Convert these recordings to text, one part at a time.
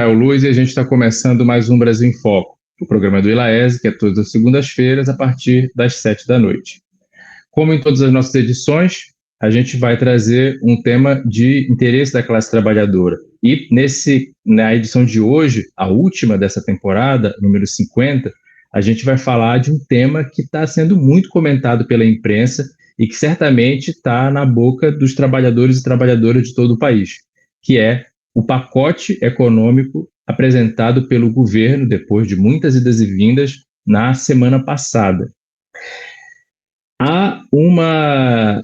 Israel Luz e a gente está começando mais um Brasil em Foco, o programa do ILAESE, que é todas as segundas-feiras, a partir das 7 da noite. Como em todas as nossas edições, a gente vai trazer um tema de interesse da classe trabalhadora. E na edição de hoje, a última dessa temporada, número 50, a gente vai falar de um tema que está sendo muito comentado pela imprensa e que certamente está na boca dos trabalhadores e trabalhadoras de todo o país, que é o pacote econômico apresentado pelo governo, depois de muitas idas e vindas, na semana passada. Há uma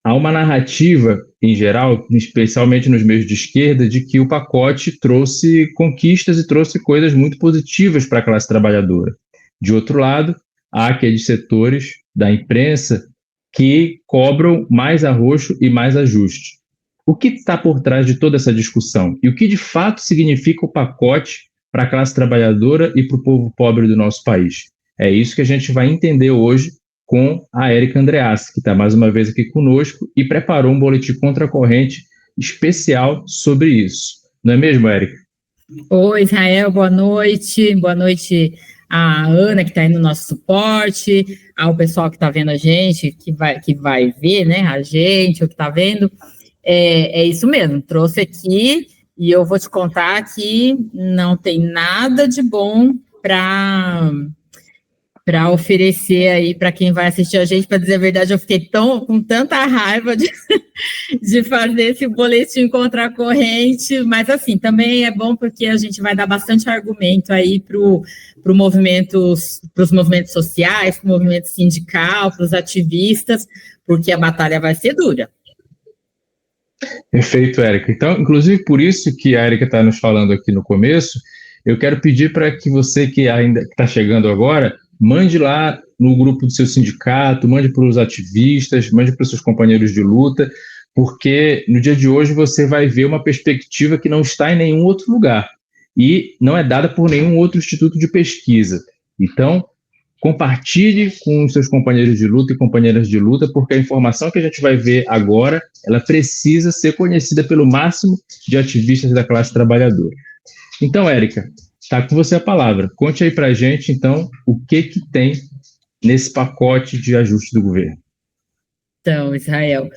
narrativa, em geral, especialmente nos meios de esquerda, de que o pacote trouxe conquistas e trouxe coisas muito positivas para a classe trabalhadora. De outro lado, há aqueles setores da imprensa que cobram mais arroxo e mais ajuste. O que está por trás de toda essa discussão? E o que de fato significa o pacote para a classe trabalhadora e para o povo pobre do nosso país? É isso que a gente vai entender hoje com a Érica Andreassi, que está mais uma vez aqui conosco e preparou um boletim contra a corrente especial sobre isso. Não é mesmo, Érica? Oi, Israel, boa noite. Boa noite à Ana, que está aí no nosso suporte, ao pessoal que está vendo a gente, que vai ver, né, a gente, o que está vendo. É isso mesmo, trouxe aqui e eu vou te contar que não tem nada de bom para oferecer aí para quem vai assistir a gente. Para dizer a verdade, eu fiquei com tanta raiva de fazer esse boletim contra a corrente, mas assim, também é bom porque a gente vai dar bastante argumento aí para os movimentos sociais, para o movimento sindical, para os ativistas, porque a batalha vai ser dura. Perfeito, Érica. Então, inclusive por isso que a Érica está nos falando aqui no começo, eu quero pedir para que você que ainda está chegando agora, mande lá no grupo do seu sindicato, mande para os ativistas, mande para os seus companheiros de luta, porque no dia de hoje você vai ver uma perspectiva que não está em nenhum outro lugar e não é dada por nenhum outro instituto de pesquisa. Então, compartilhe com os seus companheiros de luta e companheiras de luta, porque a informação que a gente vai ver agora, ela precisa ser conhecida pelo máximo de ativistas da classe trabalhadora. Então, Érica, está com você a palavra. Conte aí para a gente, então, o que tem nesse pacote de ajuste do governo. Então, Israel,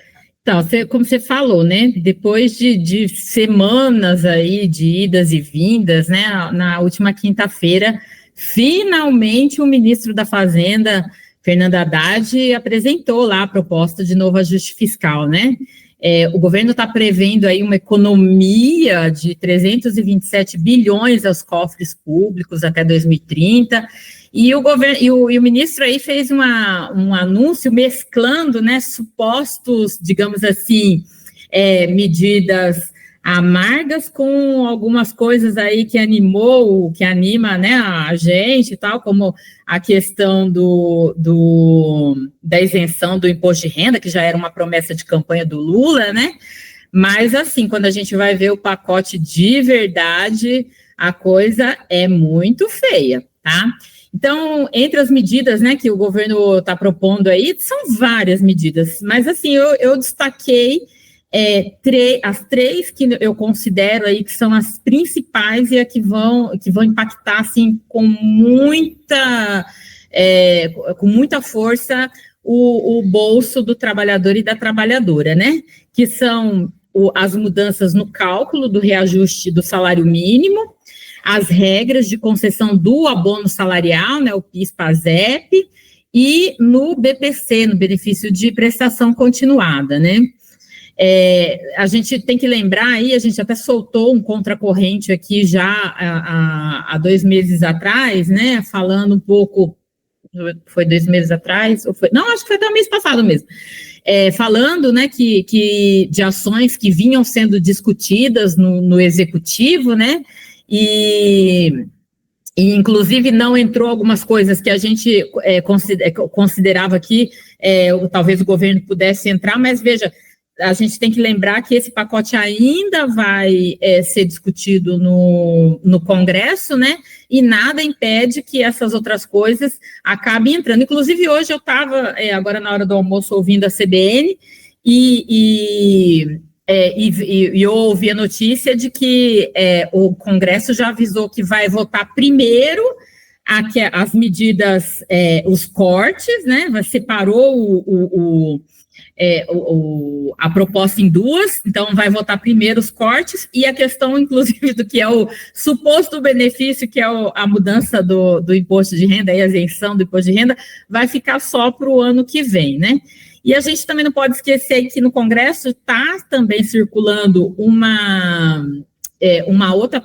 como você falou, né, depois de semanas aí de idas e vindas, né, na última quinta-feira, finalmente o ministro da Fazenda, Fernando Haddad, apresentou lá a proposta de novo ajuste fiscal, né? O governo está prevendo aí uma economia de 327 bilhões aos cofres públicos até 2030, e o ministro aí fez um anúncio mesclando, né, supostos, digamos assim, medidas amargas com algumas coisas aí que anima, né, a gente e tal, como a questão da isenção do imposto de renda, que já era uma promessa de campanha do Lula, né, mas assim, quando a gente vai ver o pacote de verdade, a coisa é muito feia, tá? Então, entre as medidas, né, que o governo está propondo aí, são várias medidas, mas assim, eu destaquei as três que eu considero aí que são as principais e que vão impactar assim com muita força o bolso do trabalhador e da trabalhadora, né? Que são as mudanças no cálculo do reajuste do salário mínimo, as regras de concessão do abono salarial, né? O PIS/PASEP, e no BPC, no benefício de prestação continuada, né? A gente tem que lembrar aí, a gente até soltou um contracorrente aqui já há 2 meses atrás, né, falando um pouco, foi 2 meses atrás, não, acho que foi até o mês passado mesmo, falando, né, que de ações que vinham sendo discutidas no executivo, né, e inclusive não entrou algumas coisas que a gente considerava que talvez o governo pudesse entrar, mas veja, a gente tem que lembrar que esse pacote ainda vai ser discutido no Congresso, né? E nada impede que essas outras coisas acabem entrando. Inclusive, hoje eu estava, agora na hora do almoço, ouvindo a CBN, e E eu ouvi a notícia de que o Congresso já avisou que vai votar primeiro as medidas, os cortes, né? Separou a proposta em duas, então vai votar primeiro os cortes e a questão, inclusive, do que é o suposto benefício, que é a mudança do imposto de renda e a isenção do imposto de renda, vai ficar só para o ano que vem, né? E a gente também não pode esquecer que no Congresso está também circulando uma outra,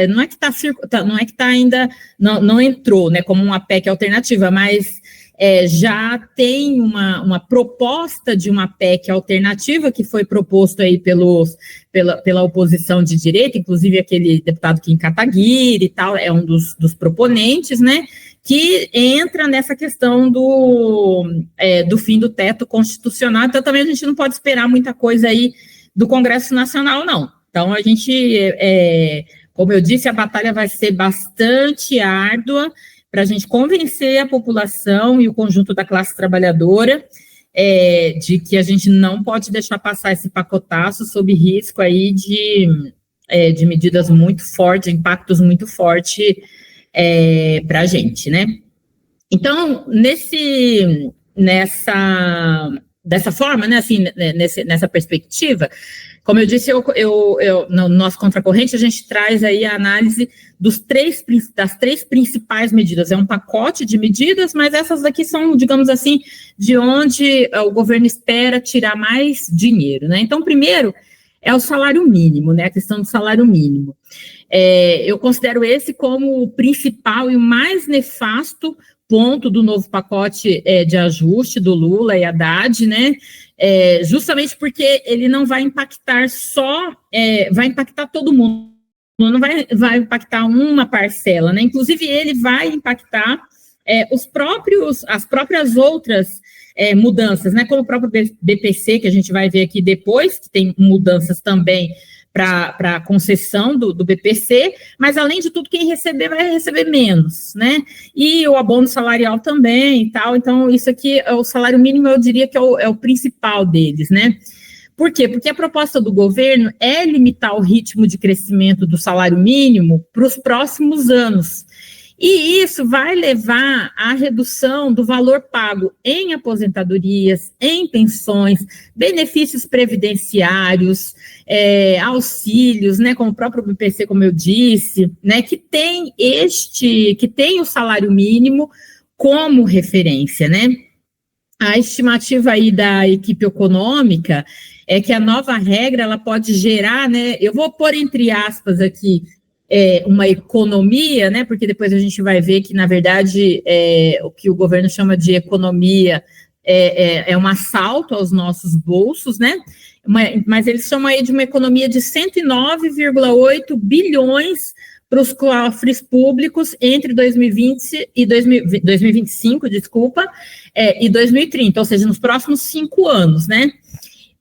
não é que está ainda, não entrou, né, como uma PEC alternativa, mas já tem uma proposta de uma PEC alternativa que foi proposto aí pela oposição de direita, inclusive aquele deputado Kim Kataguiri e tal, é um dos proponentes, né, que entra nessa questão do fim do teto constitucional. Então também a gente não pode esperar muita coisa aí do Congresso Nacional, não. Então a gente, como eu disse, a batalha vai ser bastante árdua, para a gente convencer a população e o conjunto da classe trabalhadora de que a gente não pode deixar passar esse pacotaço sob risco aí de medidas muito fortes, impactos muito fortes para a gente, né? Então, dessa forma, né, assim, nessa perspectiva, como eu disse, no nosso contracorrente, a gente traz aí a análise das três principais medidas. É um pacote de medidas, mas essas aqui são, digamos assim, de onde o governo espera tirar mais dinheiro, né? Então, primeiro, é o salário mínimo, né? A questão do salário mínimo. Eu considero esse como o principal e o mais nefasto ponto do novo pacote de ajuste do Lula e Haddad, né? Justamente porque ele não vai impactar vai impactar todo mundo, não vai impactar uma parcela, né? Inclusive, ele vai impactar as próprias outras mudanças, né? Como o próprio BPC, que a gente vai ver aqui depois, que tem mudanças também para a concessão do BPC, mas, além de tudo, quem receber vai receber menos, né? E o abono salarial também e tal. Então, isso aqui, o salário mínimo, eu diria que é o principal deles, né? Por quê? Porque a proposta do governo é limitar o ritmo de crescimento do salário mínimo para os próximos anos. E isso vai levar à redução do valor pago em aposentadorias, em pensões, benefícios previdenciários, auxílios, né, como o próprio BPC, como eu disse, né, que tem o salário mínimo como referência, né? A estimativa aí da equipe econômica é que a nova regra ela pode gerar, né? Eu vou pôr entre aspas aqui, uma economia, né? Porque depois a gente vai ver que, na verdade, o que o governo chama de economia é um assalto aos nossos bolsos, né? Mas eles chamam aí de uma economia de 109,8 bilhões para os cofres públicos entre 2025, e 2030, ou seja, nos próximos 5 anos, né?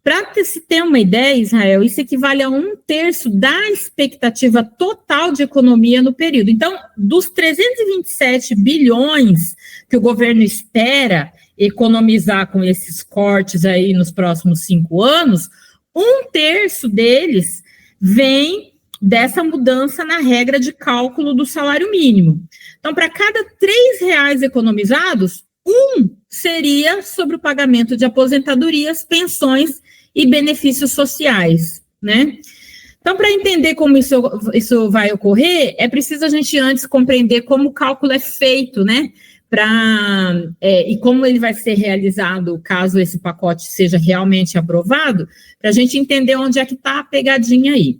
Para se ter uma ideia, Israel, isso equivale a 1/3 da expectativa total de economia no período. Então, dos 327 bilhões que o governo espera economizar com esses cortes aí nos próximos 5 anos, 1/3 deles vem dessa mudança na regra de cálculo do salário mínimo. Então, para cada R$3 economizados, 1 seria sobre o pagamento de aposentadorias, pensões e benefícios sociais, né? Então, para entender como isso vai ocorrer, é preciso a gente antes compreender como o cálculo é feito, né? E como ele vai ser realizado caso esse pacote seja realmente aprovado, para a gente entender onde é que está a pegadinha aí.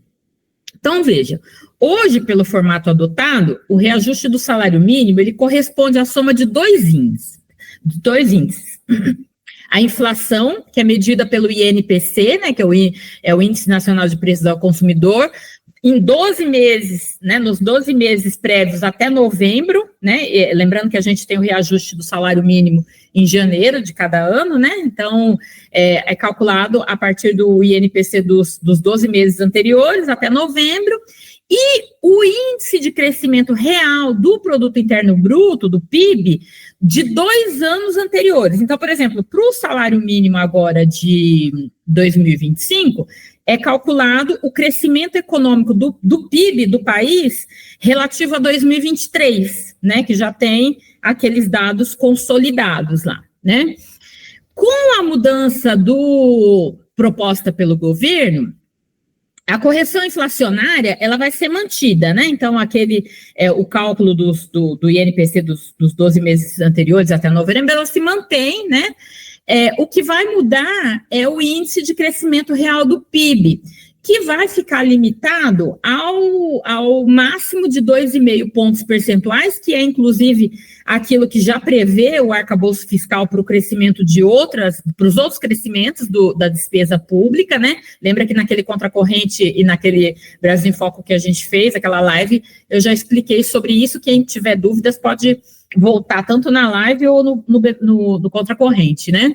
Então, veja, hoje, pelo formato adotado, o reajuste do salário mínimo, ele corresponde à soma de dois índices. A inflação, que é medida pelo INPC, né, que é o Índice Nacional de Preços ao Consumidor, em 12 meses, né, nos 12 meses prévios até novembro, né, lembrando que a gente tem o reajuste do salário mínimo em janeiro de cada ano, né, então é calculado a partir do INPC dos 12 meses anteriores até novembro, e o índice de crescimento real do Produto Interno Bruto, do PIB, de 2 anos anteriores. Então, por exemplo, para o salário mínimo agora de 2025, é calculado o crescimento econômico do PIB do país relativo a 2023, né, que já tem aqueles dados consolidados lá, né. Com a mudança proposta pelo governo, a correção inflacionária, ela vai ser mantida, né? Então, o cálculo do INPC dos 12 meses anteriores até novembro, ela se mantém, né? O que vai mudar é o índice de crescimento real do PIB, que vai ficar limitado ao máximo de 2,5 pontos percentuais, que é, inclusive, aquilo que já prevê o arcabouço fiscal para o crescimento para os outros crescimentos da despesa pública, né? Lembra que naquele Contracorrente e naquele Brasil em Foco que a gente fez, aquela live, eu já expliquei sobre isso. Quem tiver dúvidas pode voltar tanto na live ou no Contracorrente, né?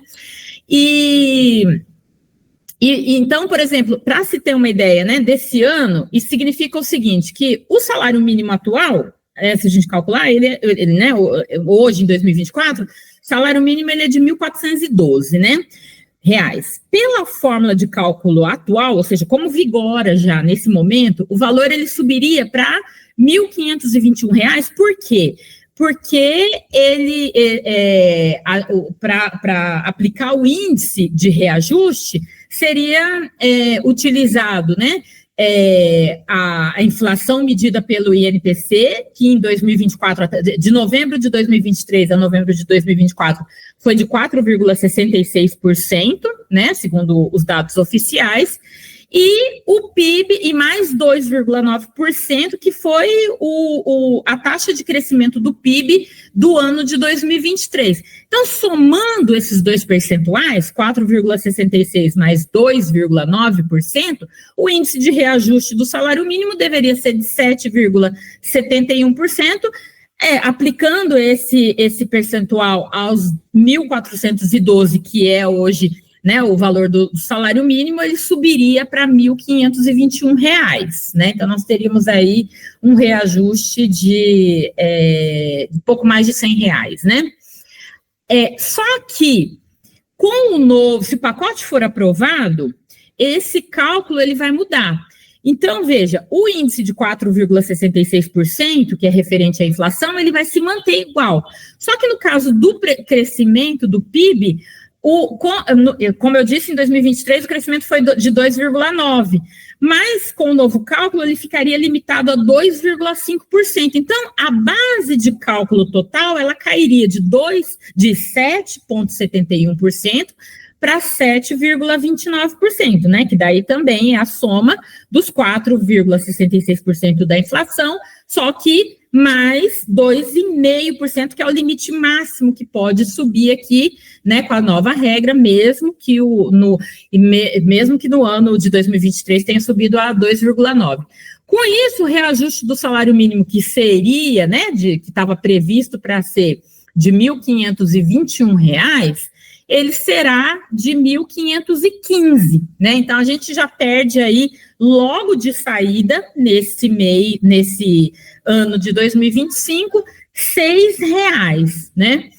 Então, por exemplo, para se ter uma ideia, né, desse ano, isso significa o seguinte, que o salário mínimo atual, se a gente calcular, ele né, hoje, em 2024, salário mínimo ele é de 1.412, né, reais. Pela fórmula de cálculo atual, ou seja, como vigora já nesse momento, o valor ele subiria para R$1.521, por quê? Porque ele, para aplicar o índice de reajuste, seria utilizado, né, a inflação medida pelo INPC, que em 2024, de novembro de 2023 a novembro de 2024, foi de 4,66%, né, segundo os dados oficiais, e o PIB e mais 2,9%, que foi a taxa de crescimento do PIB do ano de 2023. Então, somando esses dois percentuais, 4,66% mais 2,9%, o índice de reajuste do salário mínimo deveria ser de 7,71%, aplicando esse percentual aos 1.412, que é hoje, né, o valor do salário mínimo, ele subiria para R$1.521, né? Então, nós teríamos aí um reajuste de pouco mais de R$100, né? Só que, se o pacote for aprovado, esse cálculo ele vai mudar. Então, veja, o índice de 4,66%, que é referente à inflação, ele vai se manter igual. Só que no caso do crescimento do PIB, como eu disse, em 2023 o crescimento foi de 2,9%, mas com o novo cálculo ele ficaria limitado a 2,5%. Então, a base de cálculo total, ela cairia de 7,71% para 7,29%, né? Que daí também é a soma dos 4,66% da inflação, só que mais 2,5%, que é o limite máximo que pode subir aqui, né, com a nova regra, mesmo que no ano de 2023 tenha subido a 2,9%. Com isso, o reajuste do salário mínimo, que seria, né, que estava previsto para ser de R$1.521, ele será de 1.515, né? Então, a gente já perde aí, logo de saída, nesse ano de 2025, R$6, né?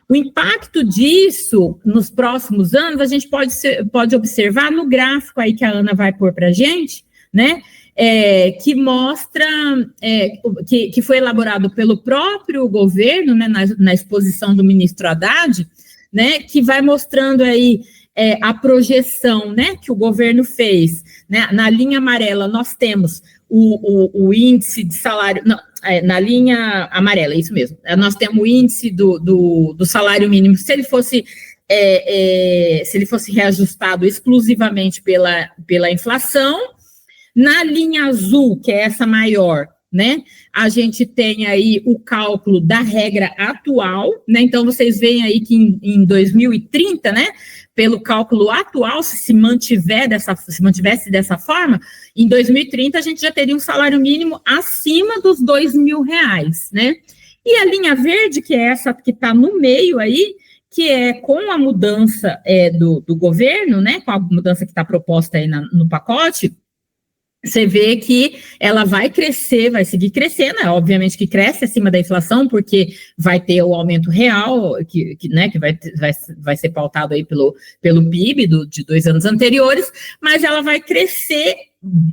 O impacto disso, nos próximos anos, a gente pode observar no gráfico aí que a Ana vai pôr para a gente, né? Que mostra, que foi elaborado pelo próprio governo, né, na exposição do ministro Haddad, né, que vai mostrando aí a projeção, né, que o governo fez, né? Na linha amarela nós temos o índice de salário, não, na linha amarela, isso mesmo, nós temos o índice do salário mínimo, se ele fosse reajustado exclusivamente pela inflação. Na linha azul, que é essa maior, né, a gente tem aí o cálculo da regra atual, né? Então vocês veem aí que em 2030, né, pelo cálculo atual, se mantivesse dessa forma, em 2030 a gente já teria um salário mínimo acima dos R$2.000, né? E a linha verde, que é essa que está no meio aí, que é com a mudança do governo, né, com a mudança que está proposta aí no pacote, você vê que ela vai crescer, vai seguir crescendo, obviamente que cresce acima da inflação, porque vai ter o aumento real, que vai ser pautado aí pelo PIB de 2 anos anteriores, mas ela vai crescer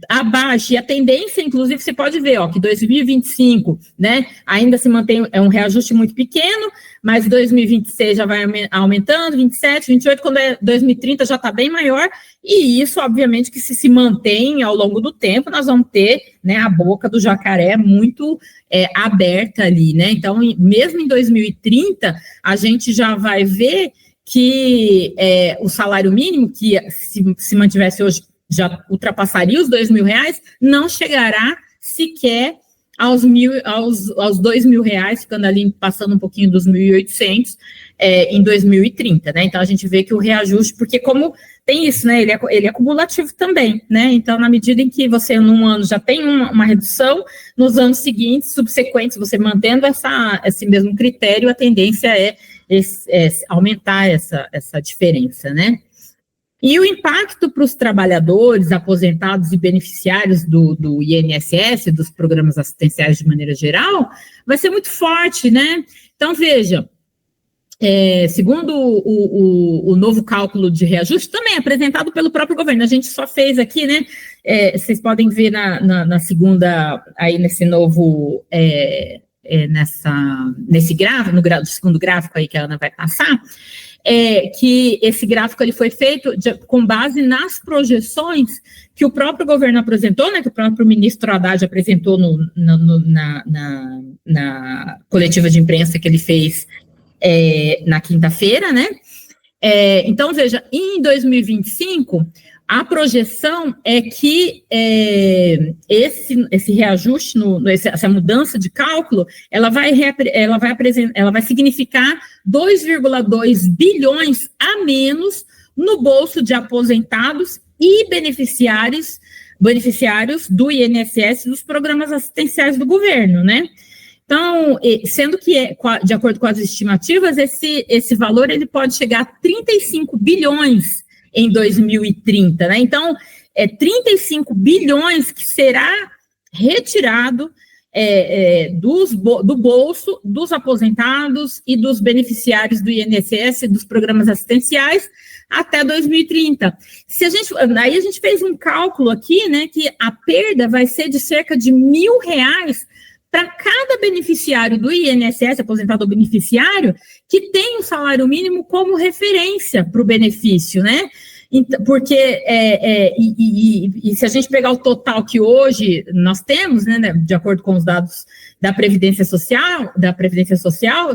abaixo, e a tendência, inclusive, você pode ver, que 2025, né, ainda se mantém, é um reajuste muito pequeno, mas 2026 já vai aumentando, 27, 28, quando é 2030 já está bem maior, e isso, obviamente, que se mantém ao longo do tempo, nós vamos ter, né, a boca do jacaré muito aberta ali, né, então, mesmo em 2030, a gente já vai ver que o salário mínimo, que se mantivesse hoje, já ultrapassaria os R$2.000, não chegará sequer aos R$2.000, ficando ali, passando um pouquinho dos 1.800 em 2030, né? Então, a gente vê que o reajuste, porque como tem isso, né? Ele é cumulativo também, né? Então, na medida em que você, num ano, já tem uma redução, nos anos seguintes, subsequentes, você mantendo esse mesmo critério, a tendência é aumentar essa diferença, né? E o impacto para os trabalhadores, aposentados e beneficiários do INSS, dos programas assistenciais de maneira geral, vai ser muito forte, né? Então, veja, segundo o novo cálculo de reajuste, também apresentado pelo próprio governo, a gente só fez aqui, né? Vocês podem ver na segunda, aí nesse novo, nesse gráfico, no segundo gráfico aí que a Ana vai passar, que esse gráfico ele foi feito com base nas projeções que o próprio governo apresentou, né, que o próprio ministro Haddad apresentou na coletiva de imprensa que ele fez na quinta-feira, né? Então, veja, em 2025, a projeção é que esse reajuste, essa mudança de cálculo, ela vai significar 2,2 bilhões a menos no bolso de aposentados e beneficiários do INSS dos programas assistenciais do governo, né? Então, sendo que, de acordo com as estimativas, esse valor ele pode chegar a 35 bilhões em 2030, né? Então, 35 bilhões que será retirado do bolso dos aposentados e dos beneficiários do INSS, dos programas assistenciais, até 2030. Aí a gente fez um cálculo aqui, né, que a perda vai ser de cerca de R$1.000 para cada beneficiário do INSS, aposentado ou beneficiário, que tem o salário mínimo como referência para o benefício, né? Porque, se a gente pegar o total que hoje nós temos, né, de acordo com os dados da Previdência Social,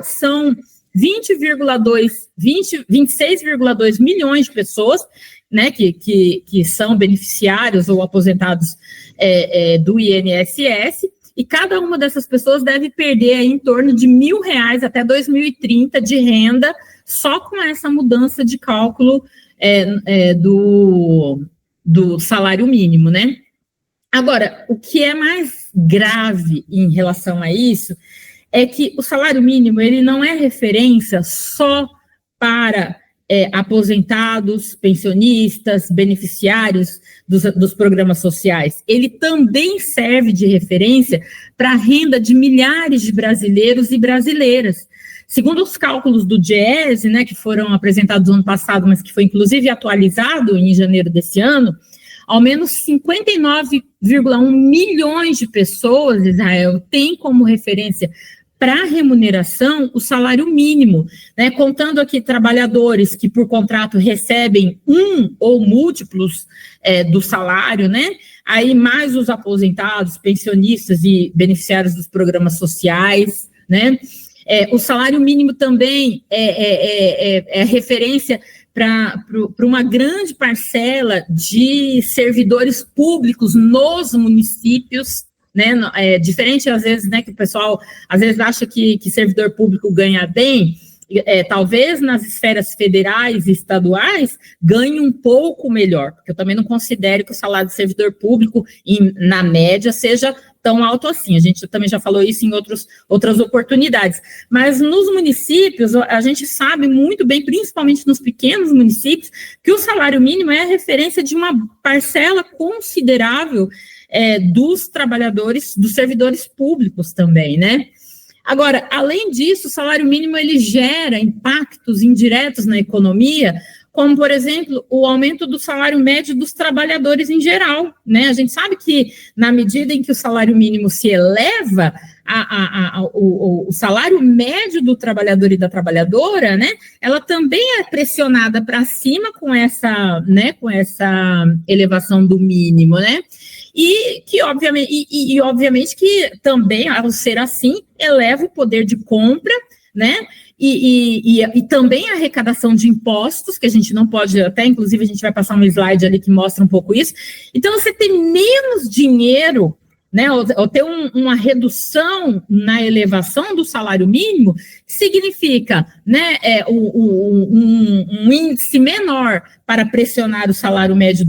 são 26,2 milhões de pessoas, né, que são beneficiários ou aposentados do INSS, e cada uma dessas pessoas deve perder em torno de R$1.000 até 2030 de renda, só com essa mudança de cálculo do salário mínimo, né? Agora, o que é mais grave em relação a isso é que o salário mínimo, ele não é referência só para aposentados, pensionistas, beneficiários dos programas sociais. Ele também serve de referência para a renda de milhares de brasileiros e brasileiras. Segundo os cálculos do DIEESE, né, que foram apresentados no ano passado, mas que foi inclusive atualizado em janeiro desse ano, ao menos 59,1 milhões de pessoas, Israel, têm como referência para remuneração o salário mínimo, né, contando aqui trabalhadores que por contrato recebem um ou múltiplos do salário, né, aí mais os aposentados, pensionistas e beneficiários dos programas sociais, né, o salário mínimo também é referência para uma grande parcela de servidores públicos nos municípios, né, diferente às vezes, né, que o pessoal às vezes acha que servidor público ganha bem, talvez nas esferas federais e estaduais ganhe um pouco melhor, porque eu também não considero que o salário de servidor público, na média, seja tão alto assim. A gente também já falou isso em outras oportunidades. Mas nos municípios, a gente sabe muito bem, principalmente nos pequenos municípios, que o salário mínimo é a referência de uma parcela considerável dos trabalhadores, dos servidores públicos também, né? Agora, além disso, o salário mínimo ele gera impactos indiretos na economia, como, por exemplo, o aumento do salário médio dos trabalhadores em geral, né? A gente sabe que, na medida em que o salário mínimo se eleva, o salário médio do trabalhador e da trabalhadora, né? Ela também é pressionada para cima com essa elevação do mínimo, né? E obviamente que também, ao ser assim, eleva o poder de compra, né? E também a arrecadação de impostos, que a gente não pode, até inclusive a gente vai passar um slide ali que mostra um pouco isso. Então, você tem menos dinheiro, né, ou ter uma redução na elevação do salário mínimo, significa, né, um índice menor para pressionar o salário médio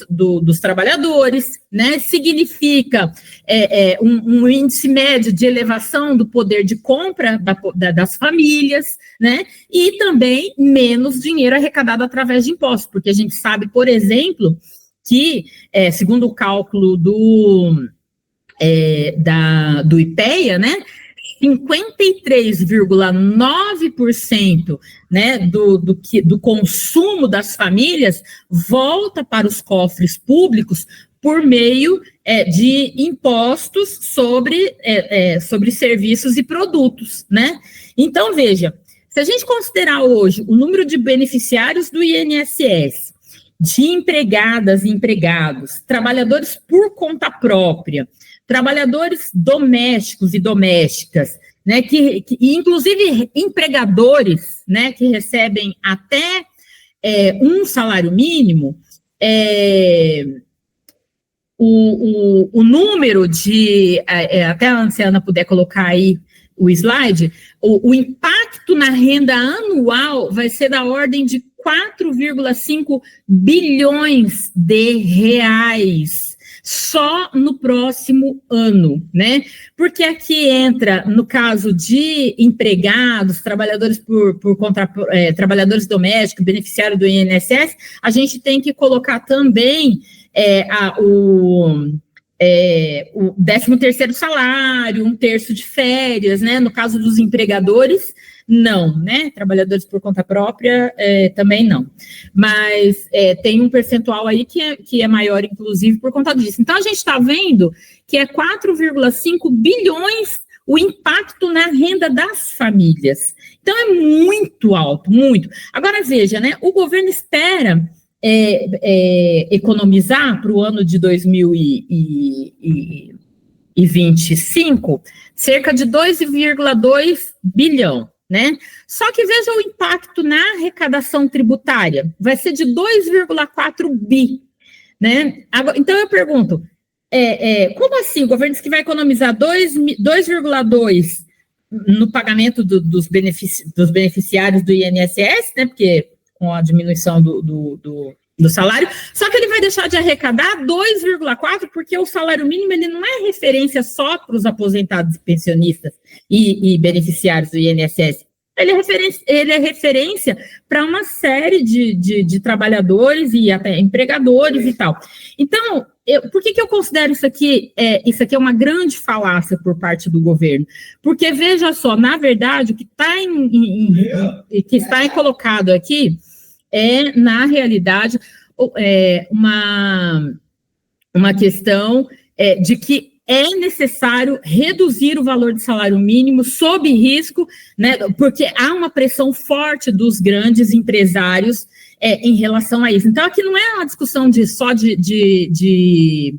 dos trabalhadores, né, significa um índice médio de elevação do poder de compra das famílias, né, e também menos dinheiro arrecadado através de impostos, porque a gente sabe, por exemplo, que, segundo o cálculo do IPEA, né, 53,9%, né, do consumo das famílias volta para os cofres públicos por meio de impostos sobre serviços e produtos, né? Então, veja, se a gente considerar hoje o número de beneficiários do INSS, de empregadas e empregados, trabalhadores por conta própria, trabalhadores domésticos e domésticas, né, que inclusive empregadores, né, que recebem até um salário mínimo, o número de, até a Luciana puder colocar aí o slide, o impacto na renda anual vai ser da ordem de 4,5 bilhões de reais só no próximo ano, né? Porque aqui entra, no caso de empregados, trabalhadores trabalhadores domésticos, beneficiário do INSS, a gente tem que colocar também o 13º salário, 1/3 de férias, né? No caso dos empregadores, não, né? Trabalhadores por conta própria, também não. Mas tem um percentual aí que é maior, inclusive, por conta disso. Então, a gente está vendo que é 4,5 bilhões o impacto na renda das famílias. Então, é muito alto, muito. Agora, veja, né? O governo espera economizar para o ano de 2025 cerca de 2,2 bilhão. Né? Só que veja o impacto na arrecadação tributária, vai ser de 2,4 bi, né? Agora, então eu pergunto, como assim o governo diz que vai economizar 2,2 no pagamento dos beneficiários do INSS, né? Porque com a diminuição do salário, só que ele vai deixar de arrecadar 2,4, porque o salário mínimo ele não é referência só para os aposentados e pensionistas e beneficiários do INSS, ele é referência para uma série de trabalhadores e até empregadores e tal. Então, por que eu considero isso aqui é uma grande falácia por parte do governo? Porque, veja só, na verdade, o que está colocado aqui na realidade, uma questão de que é necessário reduzir o valor do salário mínimo sob risco, né, porque há uma pressão forte dos grandes empresários em relação a isso. Então, aqui não é uma discussão só de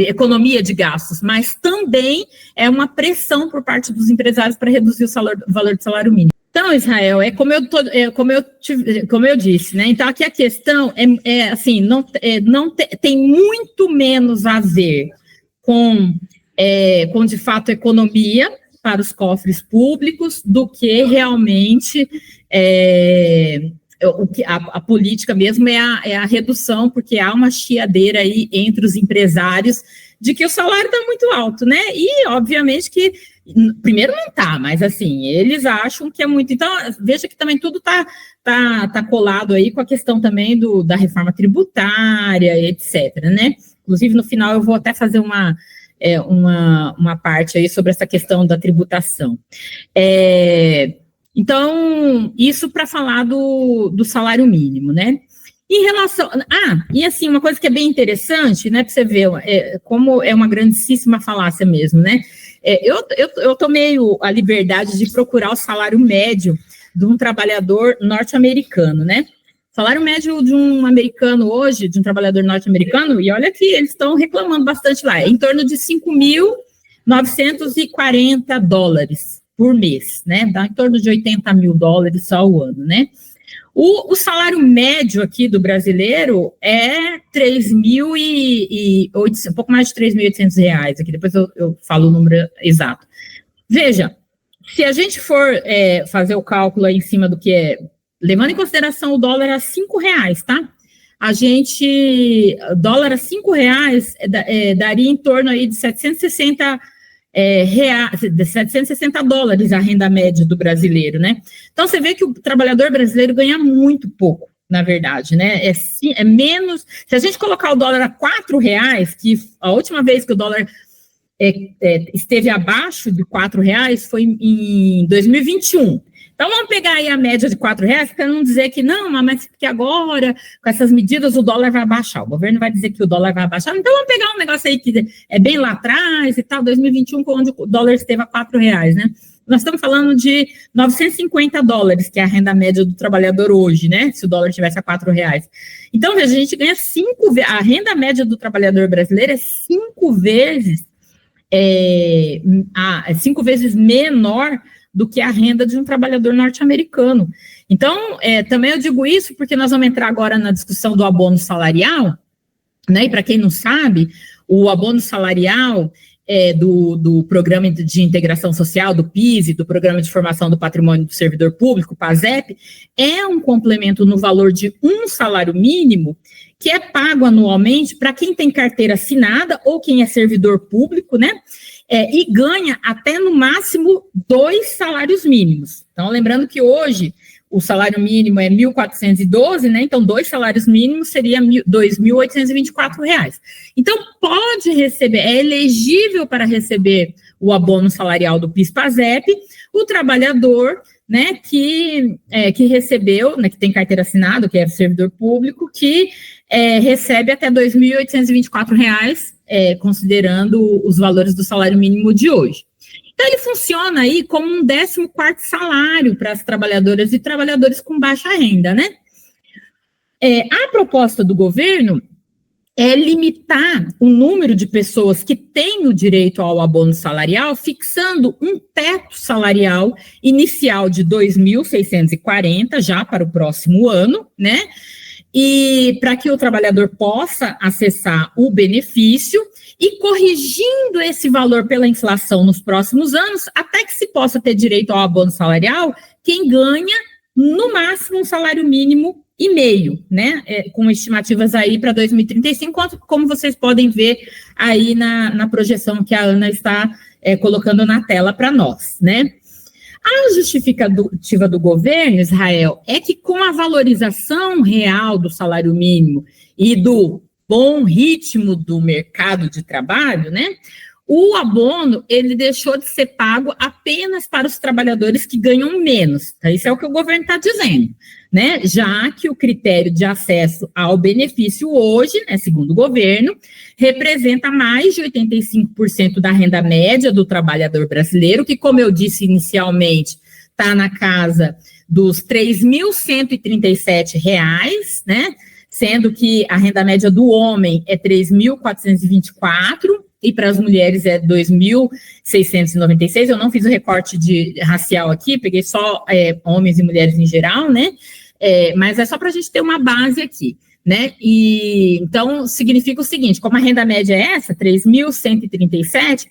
economia de gastos, mas também é uma pressão por parte dos empresários para reduzir o valor do salário mínimo. Então, Israel, como eu disse, né? Então, aqui a questão assim, tem muito menos a ver com de fato, economia para os cofres públicos do que realmente a política mesmo é a redução, porque há uma chiadeira aí entre os empresários de que o salário está muito alto, né? E, obviamente, que primeiro não está, mas, assim, eles acham que é muito. Então, veja que também tudo tá colado aí com a questão também da reforma tributária, etc., né? Inclusive, no final, eu vou até fazer uma parte aí sobre essa questão da tributação. Então, isso para falar do salário mínimo, né? Em relação... e assim, uma coisa que é bem interessante, né, para você ver como é uma grandíssima falácia mesmo, né? Eu tomei a liberdade de procurar o salário médio de um trabalhador norte-americano, né? O salário médio de um americano hoje, de um trabalhador norte-americano, e olha que eles estão reclamando bastante lá, é em torno de $5.940 por mês, né? Dá em torno de $80 mil só ao ano, né? O salário médio aqui do brasileiro é um pouco mais de R$3.800 aqui, depois eu falo o número exato. Veja, se a gente for fazer o cálculo aí em cima do que é, levando em consideração o dólar a R$5, tá? Dólar a R$5 daria em torno aí de $760 a renda média do brasileiro, né? Então, você vê que o trabalhador brasileiro ganha muito pouco, na verdade, né? É menos... Se a gente colocar o dólar a R$4, que a última vez que o dólar esteve abaixo de R$4 foi em 2021. Então, vamos pegar aí a média de R$4, para não dizer que não, mas que agora, com essas medidas, o dólar vai baixar. O governo vai dizer que o dólar vai baixar. Então, vamos pegar um negócio aí que é bem lá atrás e tal, 2021, onde o dólar esteve a R$4, né? Nós estamos falando de $950, que é a renda média do trabalhador hoje, né? Se o dólar estivesse a R$4. Então, veja, a gente ganha 5 vezes, a renda média do trabalhador brasileiro é 5 vezes menor do que a renda de um trabalhador norte-americano. Então, também eu digo isso porque nós vamos entrar agora na discussão do abono salarial, né? E para quem não sabe, o abono salarial do Programa de Integração Social, do PIS, do Programa de Formação do Patrimônio do Servidor Público, PASEP, é um complemento no valor de um salário mínimo que é pago anualmente para quem tem carteira assinada ou quem é servidor público, né? E ganha até, no máximo, 2 salários mínimos. Então, lembrando que hoje o salário mínimo é R$1.412, né? Então, 2 salários mínimos seria R$2.824. Então, pode receber, é elegível para receber o abono salarial do PIS/PASEP o trabalhador, né, que recebeu, né, que tem carteira assinada, que é servidor público, que recebe até R$2.824, considerando os valores do salário mínimo de hoje. Então, ele funciona aí como um 14º salário para as trabalhadoras e trabalhadores com baixa renda, né? A proposta do governo é limitar o número de pessoas que têm o direito ao abono salarial, fixando um teto salarial inicial de 2.640 já para o próximo ano, né? E para que o trabalhador possa acessar o benefício e corrigindo esse valor pela inflação nos próximos anos, até que se possa ter direito ao abono salarial quem ganha, no máximo, um salário mínimo e meio, né? Com estimativas aí para 2035, como vocês podem ver aí na projeção que a Ana está colocando na tela para nós, né? A justificativa do governo, Israel, é que com a valorização real do salário mínimo e do bom ritmo do mercado de trabalho, né, o abono, ele deixou de ser pago apenas para os trabalhadores que ganham menos. Então, isso é o que o governo está dizendo, né, já que o critério de acesso ao benefício hoje, né, segundo o governo, representa mais de 85% da renda média do trabalhador brasileiro, que, como eu disse inicialmente, está na casa dos R$3.137, né, sendo que a renda média do homem é R$3.424 e para as mulheres é R$2.696. Eu não fiz o recorte racial aqui, peguei só homens e mulheres em geral, né? Mas é só para a gente ter uma base aqui, né? E então significa o seguinte: como a renda média é essa, R$3.137,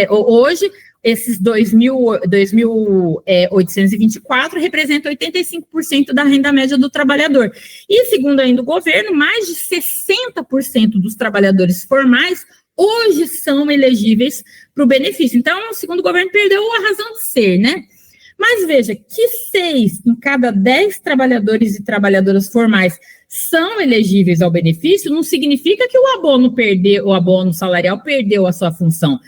hoje esses 2.824 representam 85% da renda média do trabalhador. E, segundo ainda o governo, mais de 60% dos trabalhadores formais hoje são elegíveis para o benefício. Então, segundo o governo, perdeu a razão de ser, né? Mas veja, que 6 em cada 10 trabalhadores e trabalhadoras formais são elegíveis ao benefício, não significa que o abono salarial perdeu a sua função.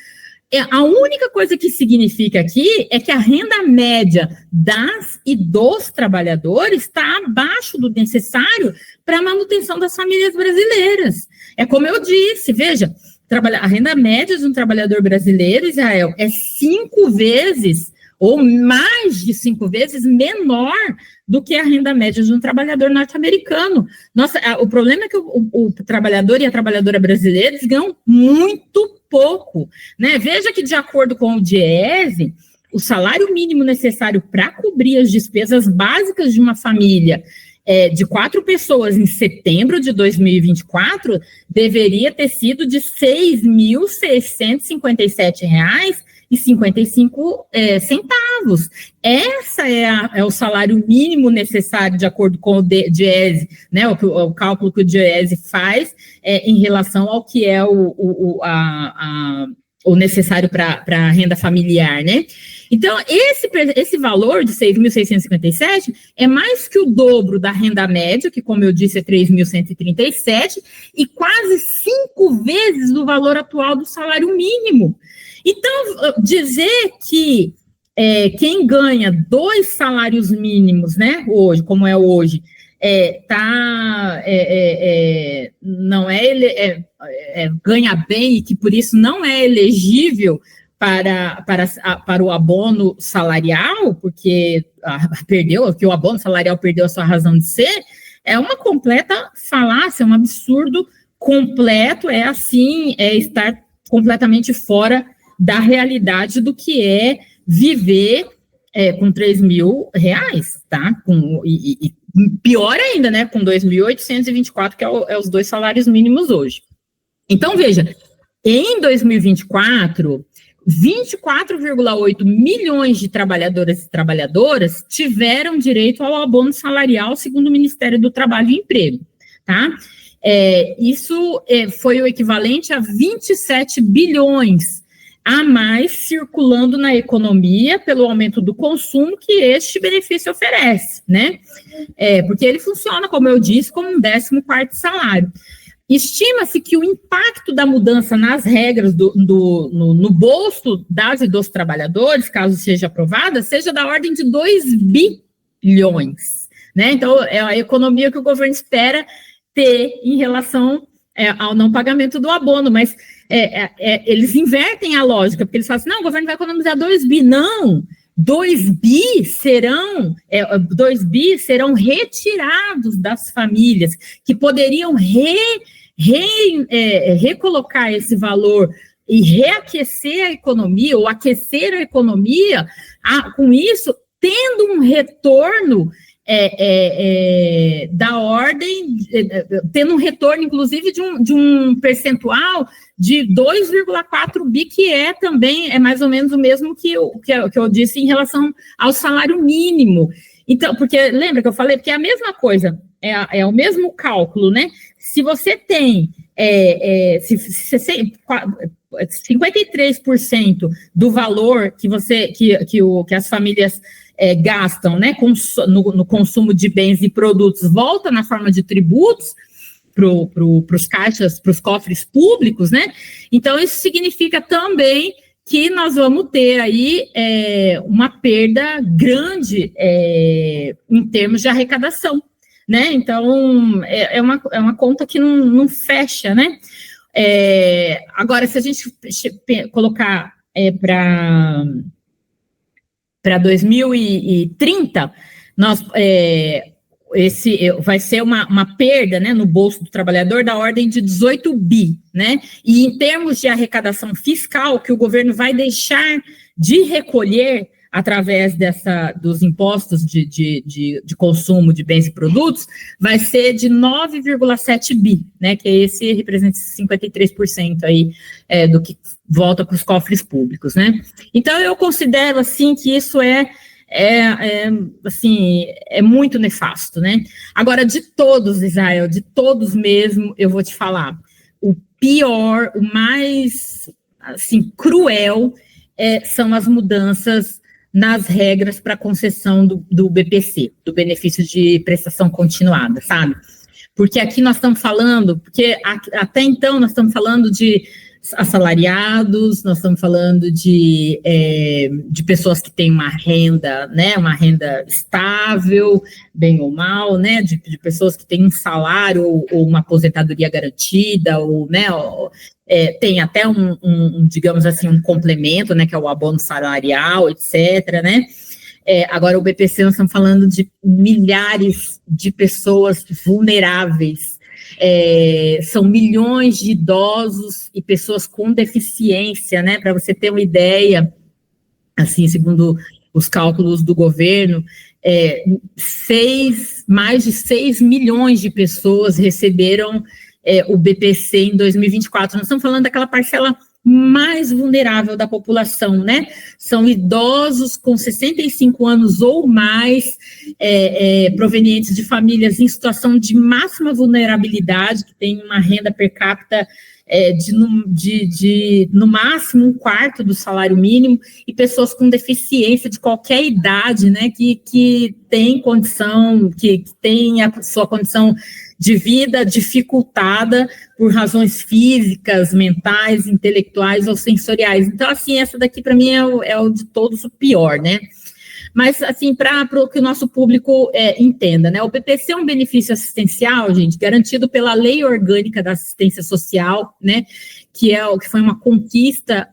A única coisa que significa aqui é que a renda média das e dos trabalhadores está abaixo do necessário para a manutenção das famílias brasileiras. É como eu disse, veja, a renda média de um trabalhador brasileiro, Israel, é 5 vezes ou mais de 5 vezes menor do que a renda média de um trabalhador norte-americano. Nossa, o problema é que o trabalhador e a trabalhadora brasileiros ganham muito pouco, né? Veja que, de acordo com o DIEESE, o salário mínimo necessário para cobrir as despesas básicas de uma família de 4 pessoas em setembro de 2024 deveria ter sido de R$ 6.657,55. Essa é o salário mínimo necessário, de acordo com o DIEESE, né, o cálculo que o DIEESE faz em relação ao que é o necessário para a renda familiar, né? Então, esse valor de 6.657 é mais que o dobro da renda média, que, como eu disse, é 3.137, e quase 5 vezes o valor atual do salário mínimo. Então, dizer que quem ganha 2 salários mínimos, né, hoje, como é hoje, não ganha bem e que por isso não é elegível para o abono salarial, porque o abono salarial perdeu a sua razão de ser, é uma completa falácia, um absurdo completo, estar completamente fora da realidade do que é viver com R$3.000, tá? E pior ainda, né? Com 2.824, que é os 2 salários mínimos hoje. Então, veja, em 2024, 24,8 milhões de trabalhadoras e trabalhadoras tiveram direito ao abono salarial, segundo o Ministério do Trabalho e Emprego, tá? Isso foi o equivalente a 27 bilhões a mais circulando na economia pelo aumento do consumo que este benefício oferece, né? Porque ele funciona, como eu disse, como um 14º salário. Estima-se que o impacto da mudança nas regras no bolso das e dos trabalhadores, caso seja aprovada, seja da ordem de 2 bilhões, né? Então, é a economia que o governo espera ter em relação ao não pagamento do abono, mas eles invertem a lógica, porque eles falam assim, não, o governo vai economizar 2 bi, não, 2 bi serão retirados das famílias, que poderiam recolocar esse valor e reaquecer a economia, ou aquecer a economia, com isso, tendo um retorno da ordem, tendo um retorno, inclusive, de um percentual de 2,4 bi, que também é mais ou menos o mesmo que eu disse em relação ao salário mínimo. Então, porque, lembra que eu falei? Porque é a mesma coisa, é o mesmo cálculo, né? Se você tem 53% do valor que as famílias gastam, né, no consumo de bens e produtos, volta na forma de tributos para os caixas, para os cofres públicos, né? Então, isso significa também que nós vamos ter aí uma perda grande em termos de arrecadação, né? Então, é uma conta que não fecha, né? Agora, se a gente colocar para 2030, vai ser uma perda, né, no bolso do trabalhador da ordem de 18 bi, né? E em termos de arrecadação fiscal, que o governo vai deixar de recolher através dos impostos de consumo de bens e produtos, vai ser de 9,7 bi, né, que esse representa 53% aí do que volta para os cofres públicos, né? Então, eu considero, assim, que isso assim, é muito nefasto, né? Agora, de todos, Israel, de todos mesmo, eu vou te falar, o pior, o mais, assim, cruel, são as mudanças nas regras para concessão do BPC, do benefício de prestação continuada, sabe? Porque aqui nós estamos falando, até então nós estamos falando de assalariados, nós estamos falando de pessoas que têm uma renda, né, uma renda estável, bem ou mal, né, de pessoas que têm um salário ou uma aposentadoria garantida, ou, né, tem até digamos assim, um complemento, né, que é o abono salarial, etc., né. Agora, o BPC, nós estamos falando de milhares de pessoas vulneráveis, são milhões de idosos e pessoas com deficiência, né? Para você ter uma ideia, assim, segundo os cálculos do governo, mais de 6 milhões de pessoas receberam o BPC em 2024. Nós estamos falando daquela parcela mais vulnerável da população, né? São idosos com 65 anos ou mais, provenientes de famílias em situação de máxima vulnerabilidade, que tem uma renda per capita no máximo 1/4 do salário mínimo, e pessoas com deficiência de qualquer idade, né, que tem condição, que tem a sua condição de vida dificultada por razões físicas, mentais, intelectuais ou sensoriais. Então, assim, essa daqui, para mim, é o de todos o pior, né? Mas, assim, para que o nosso público entenda, né? O BPC é um benefício assistencial, gente, garantido pela Lei Orgânica da Assistência Social, né? Que foi uma conquista,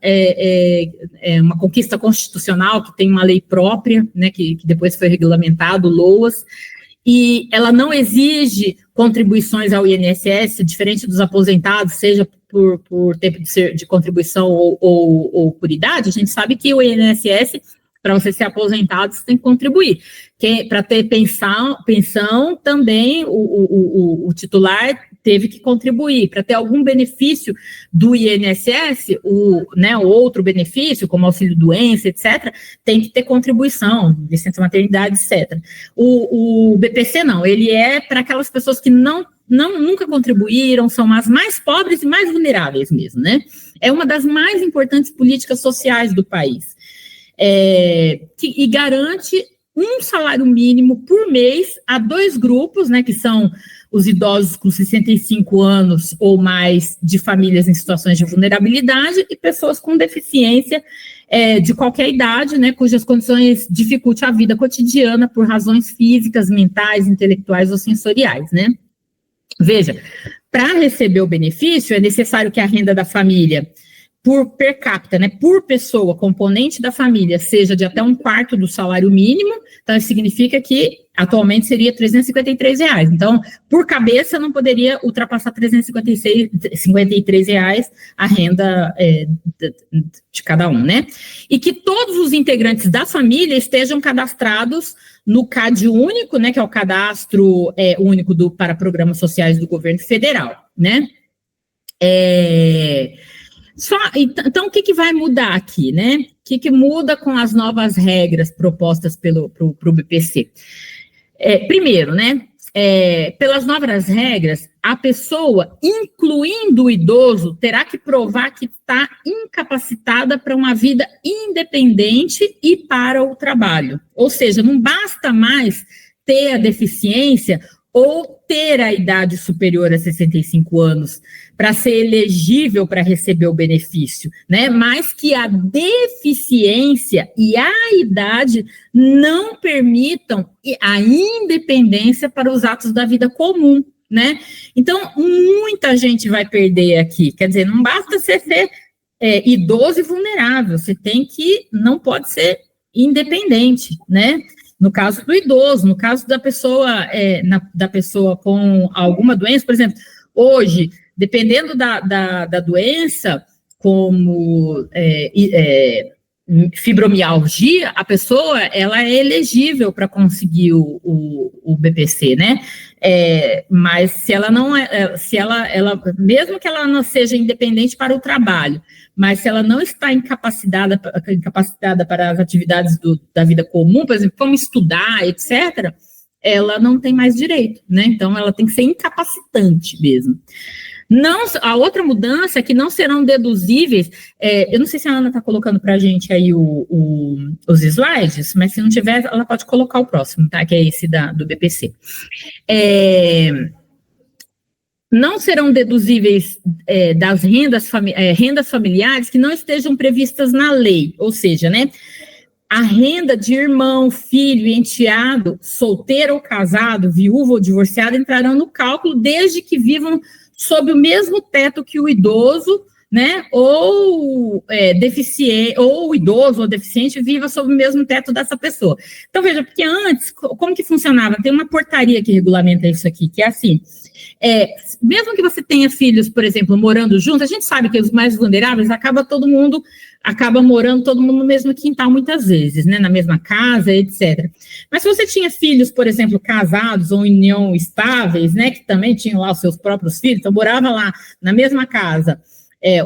uma conquista constitucional, que tem uma lei própria, né? Que depois foi regulamentado, LOAS, e ela não exige contribuições ao INSS, diferente dos aposentados, seja por tempo de contribuição ou por idade. A gente sabe que o INSS, para você ser aposentado, você tem que contribuir. Para ter pensão, também o titular teve que contribuir. Para ter algum benefício do INSS, outro benefício, como auxílio-doença, etc., tem que ter contribuição, licença maternidade, etc. O BPC não, ele é para aquelas pessoas que nunca contribuíram, são as mais pobres e mais vulneráveis mesmo, né? É uma das mais importantes políticas sociais do país. E garante um salário mínimo por mês a 2 grupos, né, que são os idosos com 65 anos ou mais de famílias em situações de vulnerabilidade e pessoas com deficiência de qualquer idade, né, cujas condições dificultam a vida cotidiana por razões físicas, mentais, intelectuais ou sensoriais, né. Veja, para receber o benefício é necessário que a renda da família per capita, né, por pessoa, componente da família, seja de até 1/4 do salário mínimo. Então, isso significa que atualmente seria R$353. Então, por cabeça, não poderia ultrapassar R$353 a renda de cada um, né? E que todos os integrantes da família estejam cadastrados no CAD único, né, que é o cadastro único para programas sociais do governo federal, né? Então, o que vai mudar aqui, né? O que muda com as novas regras propostas pro BPC? Primeiro, né? Pelas novas regras, a pessoa, incluindo o idoso, terá que provar que está incapacitada para uma vida independente e para o trabalho. Ou seja, não basta mais ter a deficiência ou ter a idade superior a 65 anos para ser elegível para receber o benefício, né? Mas que a deficiência e a idade não permitam a independência para os atos da vida comum, né? Então, muita gente vai perder aqui. Quer dizer, não basta você ser idoso e vulnerável, não pode ser independente, né? No caso do idoso, no caso da pessoa, da pessoa com alguma doença, por exemplo, hoje, dependendo da doença, como fibromialgia, a pessoa, ela é elegível para conseguir o BPC, né? Mas se ela não ela, mesmo que ela não seja independente para o trabalho, mas se ela não está incapacitada para as atividades da vida comum, por exemplo, como estudar, etc., ela não tem mais direito, né? Então, ela tem que ser incapacitante mesmo. Não, a outra mudança é que não serão deduzíveis, eu não sei se a Ana está colocando para a gente aí os slides, mas se não tiver, ela pode colocar o próximo, tá? Que é esse do BPC. Não serão deduzíveis das rendas familiares que não estejam previstas na lei, ou seja, né? A renda de irmão, filho, enteado, solteiro ou casado, viúvo ou divorciado entrarão no cálculo desde que vivam sob o mesmo teto que o idoso, né, ou deficiente, ou o idoso ou deficiente viva sob o mesmo teto dessa pessoa. Então, veja, porque antes, como que funcionava? Tem uma portaria que regulamenta isso aqui, que é assim, mesmo que você tenha filhos, por exemplo, morando juntos, a gente sabe que os mais vulneráveis acaba morando todo mundo no mesmo quintal muitas vezes, né, na mesma casa, etc. Mas se você tinha filhos, por exemplo, casados ou em união estáveis, né, que também tinham lá os seus próprios filhos, então morava lá na mesma casa,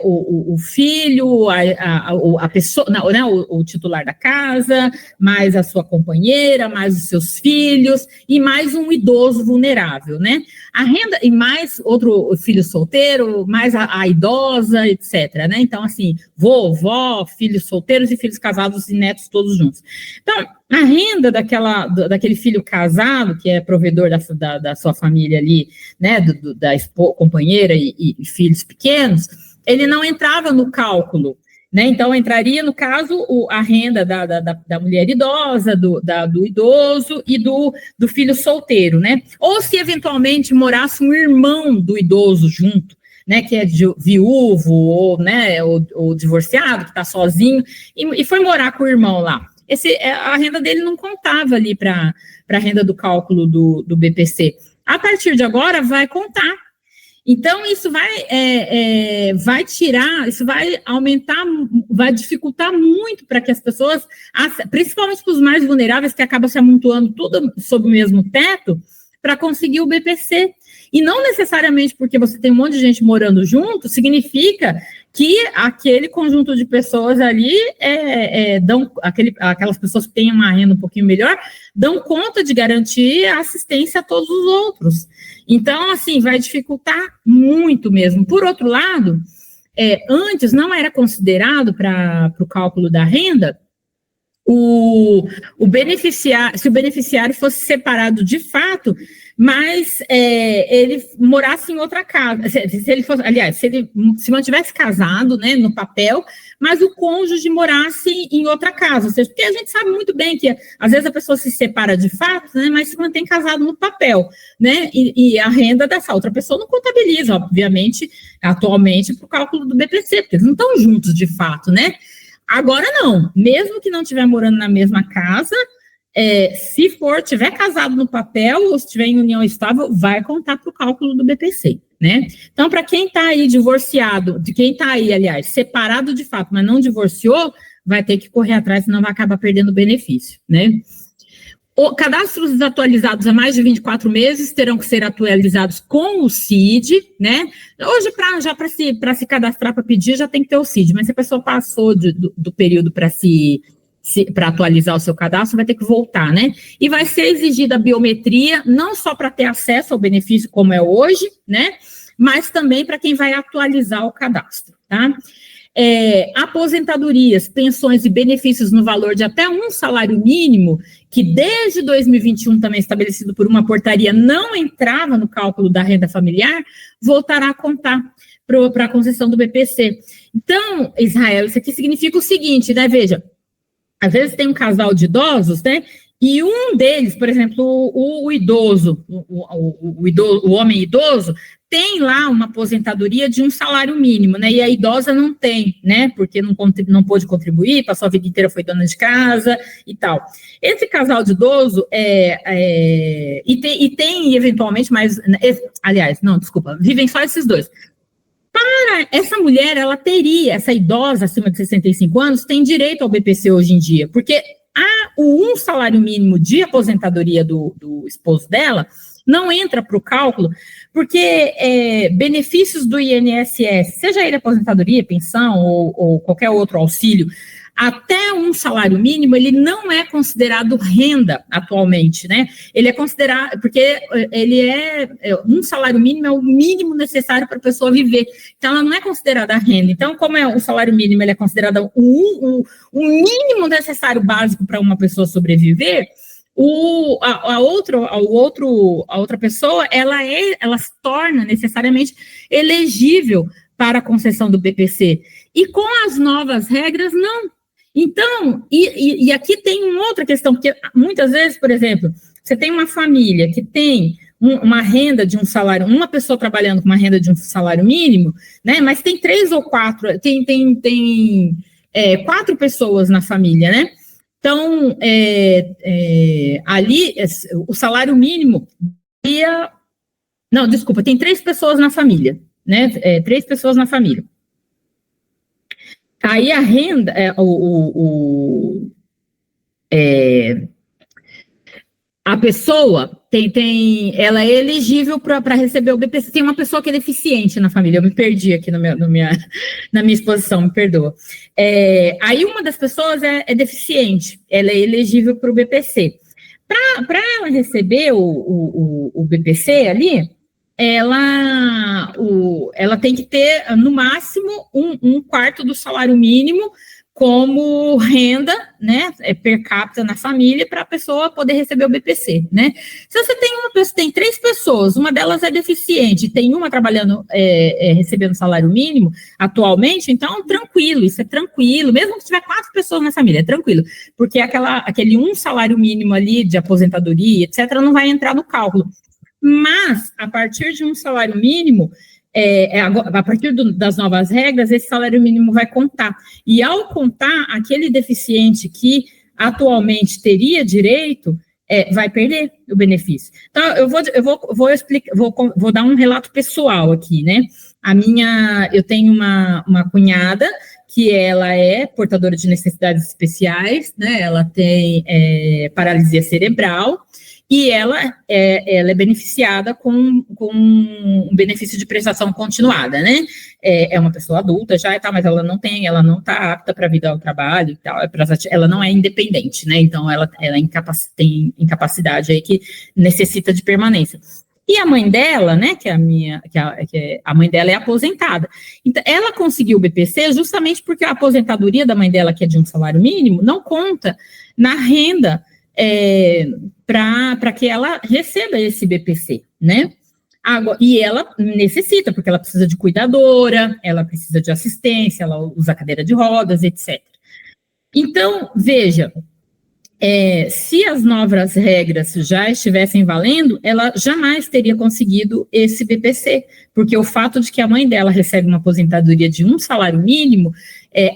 o filho, a pessoa, não, né, o titular da casa, mais a sua companheira, mais os seus filhos, e mais um idoso vulnerável, né? A renda, e mais outro filho solteiro, mais a idosa, etc., né? Então, assim, vovó, filhos solteiros e filhos casados e netos todos juntos. Então, a renda daquele filho casado, que é provedor da sua família ali, né, da companheira e filhos pequenos, ele não entrava no cálculo, né? Então, entraria, no caso, a renda da mulher idosa, do idoso e do filho solteiro, né? Ou se, eventualmente, morasse um irmão do idoso junto, né, que é viúvo ou, né, ou divorciado, que está sozinho, e foi morar com o irmão lá. A renda dele não contava ali para a renda do cálculo do BPC. A partir de agora, vai contar. Então, isso vai tirar, isso vai aumentar, vai dificultar muito para que as pessoas, principalmente para os mais vulneráveis, que acabam se amontoando tudo sob o mesmo teto, para conseguir o BPC. E não necessariamente porque você tem um monte de gente morando junto, significa que aquele conjunto de pessoas ali aquelas pessoas que têm uma renda um pouquinho melhor, dão conta de garantir a assistência a todos os outros. Então, assim, vai dificultar muito mesmo. Por outro lado, antes não era considerado para o cálculo da renda o beneficiário, se o beneficiário fosse separado de fato, mas ele morasse em outra casa, se ele fosse, aliás, se ele se mantivesse casado, né, no papel, mas o cônjuge morasse em outra casa, ou seja, porque a gente sabe muito bem que às vezes a pessoa se separa de fato, né, mas se mantém casado no papel, né, e a renda dessa outra pessoa não contabiliza, obviamente, atualmente, para o cálculo do BPC, porque eles não estão juntos de fato, né. Agora não, mesmo que não estiver morando na mesma casa, se tiver casado no papel ou se estiver em união estável, vai contar para o cálculo do BPC, né? Então, para quem está aí divorciado, de quem está aí, aliás, separado de fato, mas não divorciou, vai ter que correr atrás, senão vai acabar perdendo o benefício, né? Cadastros desatualizados há mais de 24 meses terão que ser atualizados com o CID, né? Hoje, para se cadastrar para pedir, já tem que ter o CID, mas se a pessoa passou do período para atualizar o seu cadastro, vai ter que voltar, né? E vai ser exigida a biometria, não só para ter acesso ao benefício como é hoje, né? Mas também para quem vai atualizar o cadastro, tá? Aposentadorias, pensões e benefícios no valor de até um salário mínimo, que desde 2021 também estabelecido por uma portaria, não entrava no cálculo da renda familiar, voltará a contar para a concessão do BPC. Então, Israel, isso aqui significa o seguinte, né? Veja, às vezes tem um casal de idosos, né? E um deles, por exemplo, o idoso, o homem idoso, tem lá uma aposentadoria de um salário mínimo, né? E a idosa não tem, né? Porque não pôde contribuir, passou a vida inteira, foi dona de casa e tal. Esse casal de idoso e tem eventualmente mais. Aliás, não, desculpa, vivem só esses dois. Essa mulher, ela teria, essa idosa acima de 65 anos, tem direito ao BPC hoje em dia, porque o salário mínimo de aposentadoria do esposo dela não entra para o cálculo, porque benefícios do INSS, seja ele aposentadoria, pensão ou qualquer outro auxílio, até um salário mínimo, ele não é considerado renda atualmente, né? Ele é considerado, porque um salário mínimo é o mínimo necessário para a pessoa viver. Então, ela não é considerada renda. Então, como o salário mínimo ele é considerado o mínimo necessário básico para uma pessoa sobreviver, a outra pessoa, ela se torna necessariamente elegível para a concessão do BPC. E com as novas regras, não. Então, e aqui tem uma outra questão, porque muitas vezes, por exemplo, você tem uma família que tem uma renda de um salário, uma pessoa trabalhando com uma renda de um salário mínimo, né? Mas tem 3 ou 4, tem 4 pessoas na família, né? Então, ali, o salário mínimo tem 3 pessoas na família, né? 3 pessoas na família. Aí a renda, a pessoa ela é elegível para receber o BPC. Tem uma pessoa que é deficiente na família, eu me perdi aqui na minha exposição, me perdoa. Aí uma das pessoas é deficiente, ela é elegível para o BPC. Para ela receber o BPC ali, ela tem que ter, no máximo, um quarto do salário mínimo como renda, né, per capita na família, para a pessoa poder receber o BPC, né? Se você tem 3 pessoas, uma delas é deficiente, tem uma trabalhando, recebendo salário mínimo atualmente, então, tranquilo, isso é tranquilo, mesmo que tiver 4 pessoas na família, é tranquilo, porque aquele salário mínimo ali de aposentadoria, etc., não vai entrar no cálculo. Mas, a partir de um salário mínimo, a partir das novas regras, esse salário mínimo vai contar. E, ao contar, aquele deficiente que atualmente teria direito, vai perder o benefício. Então, vou dar um relato pessoal aqui, né? Eu tenho uma cunhada que ela é portadora de necessidades especiais, né? Ela tem paralisia cerebral, e ela é beneficiada com um benefício de prestação continuada, né? É uma pessoa adulta já e tal, mas ela não está apta para a vida ao trabalho e tal, ela não é independente, né? Então, ela tem incapacidade aí que necessita de permanência. E a mãe dela, né, a mãe dela é aposentada. Então, ela conseguiu o BPC justamente porque a aposentadoria da mãe dela, que é de um salário mínimo, não conta na renda para que ela receba esse BPC, né? E ela necessita, porque ela precisa de cuidadora, ela precisa de assistência, ela usa cadeira de rodas, etc. Então, veja, se as novas regras já estivessem valendo, ela jamais teria conseguido esse BPC, porque o fato de que a mãe dela recebe uma aposentadoria de um salário mínimo